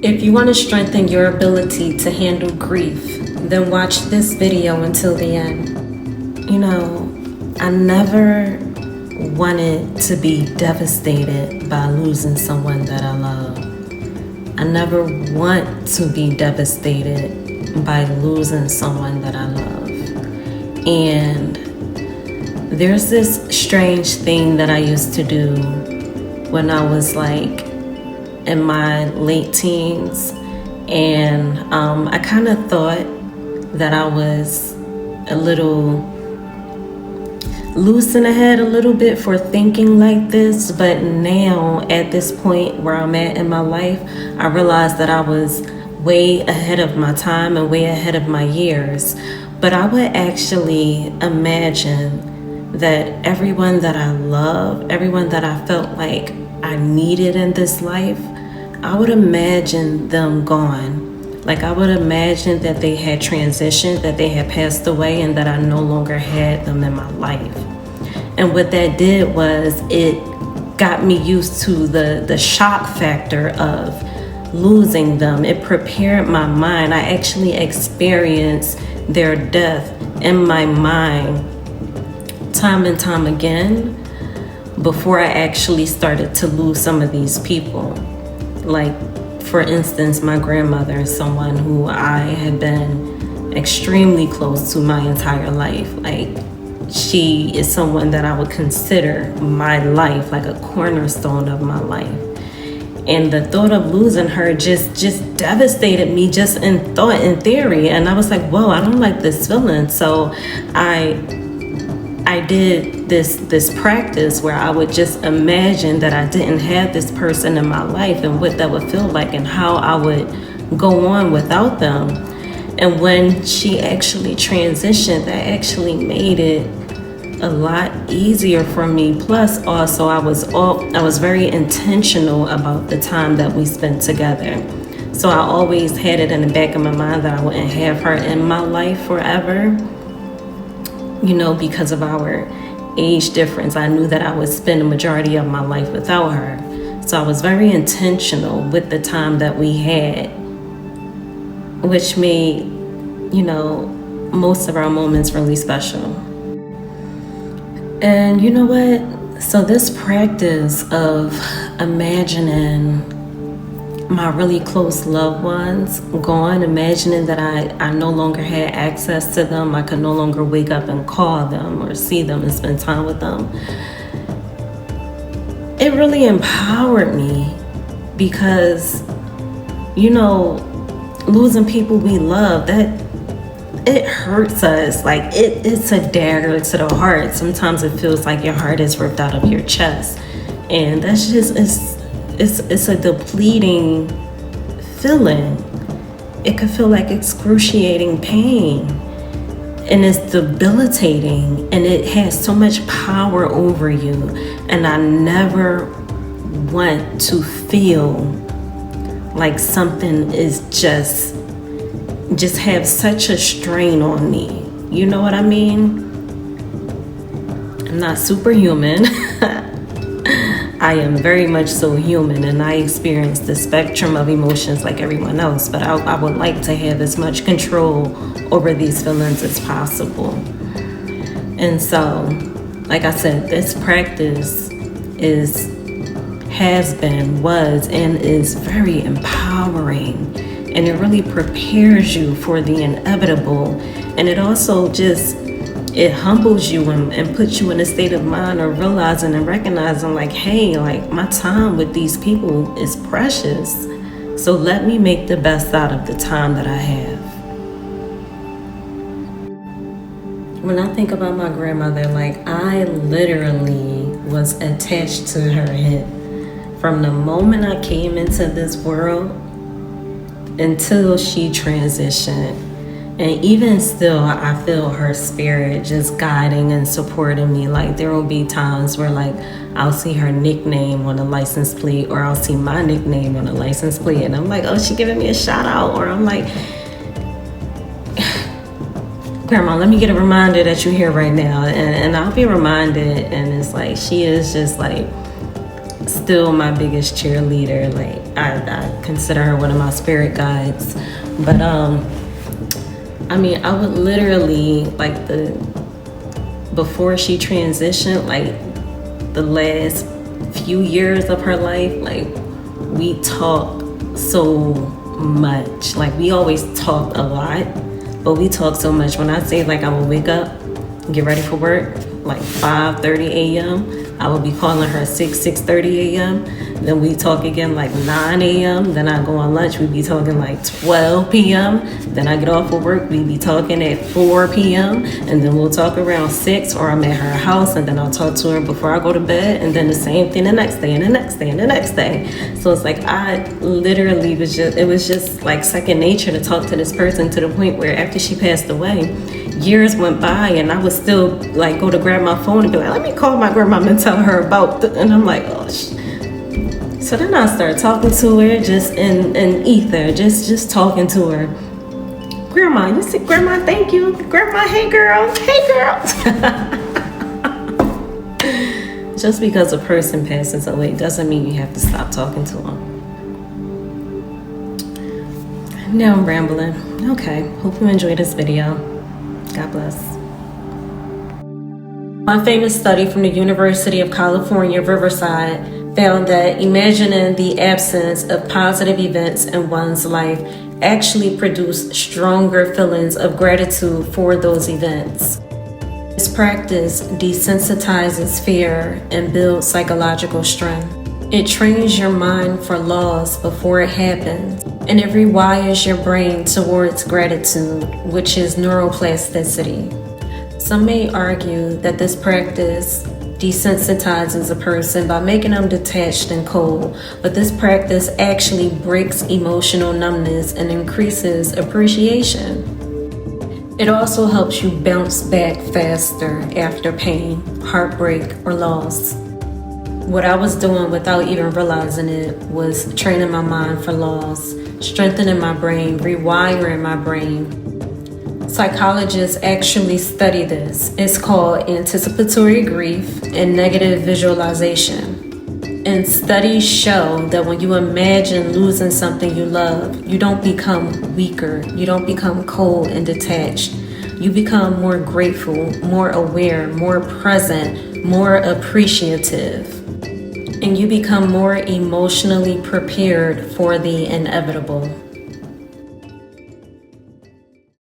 If you want to strengthen your ability to handle grief, then watch this video until the end. You know, I never wanted to be devastated by losing someone that I love. I never want to be devastated by losing someone that I love. And there's this strange thing that I used to do when I was like in my late teens, and I kind of thought that I was a little loose in the head a little bit for thinking like this, but now at this point where I'm at in my life, I realized that I was way ahead of my time and way ahead of my years. But I would actually imagine that everyone that I love, everyone that I felt like I needed in this life, I would imagine them gone. Like I would imagine that they had transitioned, that they had passed away, and that I no longer had them in my life. And what that did was it got me used to the shock factor of losing them. It prepared my mind. I actually experienced their death in my mind time and time again before I actually started to lose some of these people. Like, for instance, my grandmother is someone who I had been extremely close to my entire life. Like, she is someone that I would consider my life, like a cornerstone of my life. And the thought of losing her just devastated me just in thought and theory. And I was like, whoa, I don't like this feeling. So I did this practice where I would just imagine that I didn't have this person in my life and what that would feel like and how I would go on without them. And when she actually transitioned, that actually made it a lot easier for me. Plus also I was very intentional about the time that we spent together. So I always had it in the back of my mind that I wouldn't have her in my life forever. You know, because of our age difference, I knew that I would spend the majority of my life without her. So I was very intentional with the time that we had, which made, you know, most of our moments really special. And you know what? So this practice of imagining my really close loved ones gone, imagining that I no longer had access to them, I could no longer wake up and call them or see them and spend time with them, it really empowered me because, you know, losing people we love, that it hurts us. Like it's a dagger to the heart. Sometimes it feels like your heart is ripped out of your chest, and that's just it's a depleting feeling. It could feel like excruciating pain, and it's debilitating, and it has so much power over you. And I never want to feel like something is just have such a strain on me. You know what I mean? I'm not superhuman. I am very much so human, and I experience the spectrum of emotions like everyone else, but I would like to have as much control over these feelings as possible. And so, like I said, this practice has been, was, and is very empowering, and it really prepares you for the inevitable. And it also it humbles you and puts you in a state of mind of realizing and recognizing like, hey, like my time with these people is precious. So let me make the best out of the time that I have. When I think about my grandmother, like I literally was attached to her hip from the moment I came into this world until she transitioned. And even still, I feel her spirit just guiding and supporting me. Like there will be times where like I'll see her nickname on a license plate, or I'll see my nickname on a license plate, and I'm like, oh, she giving me a shout out. Or I'm like, Grandma, let me get a reminder that you're here right now. And I'll be reminded, and it's like she is just like still my biggest cheerleader. Like I consider her one of my spirit guides. But I mean, I would literally, like, before she transitioned, like the last few years of her life, like, we talk so much. Like, we always talk a lot, but we talk so much. When I say, like, I will wake up, get ready for work, like 5:30 a.m., I will be calling her 6:30 a.m. Then we talk again like 9 a.m. Then I go on lunch, we be talking like 12 p.m. Then I get off of work, we be talking at 4 p.m. And then we'll talk around 6, or I'm at her house, and then I'll talk to her before I go to bed. And then the same thing the next day, and the next day, and the next day. So it's like, I literally it was just like second nature to talk to this person, to the point where after she passed away, years went by and I would still like go to grab my phone and be like, let me call my grandma and tell her about and I'm like, oh So then I started talking to her just in ether, just talking to her. Grandma, you see, Grandma, thank you. Grandma, hey girl, hey girl. Just because a person passes away doesn't mean you have to stop talking to them. Now I'm rambling. Okay, hope you enjoyed this video. God bless. One famous study from the University of California, Riverside, found that imagining the absence of positive events in one's life actually produced stronger feelings of gratitude for those events. This practice desensitizes fear and builds psychological strength. It trains your mind for loss before it happens, and it rewires your brain towards gratitude, which is neuroplasticity. Some may argue that this practice desensitizes a person by making them detached and cold, but this practice actually breaks emotional numbness and increases appreciation. It also helps you bounce back faster after pain, heartbreak, or loss. What I was doing without even realizing it was training my mind for loss, strengthening my brain, rewiring my brain. Psychologists actually study this. It's called anticipatory grief and negative visualization. And studies show that when you imagine losing something you love, you don't become weaker, you don't become cold and detached. You become more grateful, more aware, more present, more appreciative. And you become more emotionally prepared for the inevitable.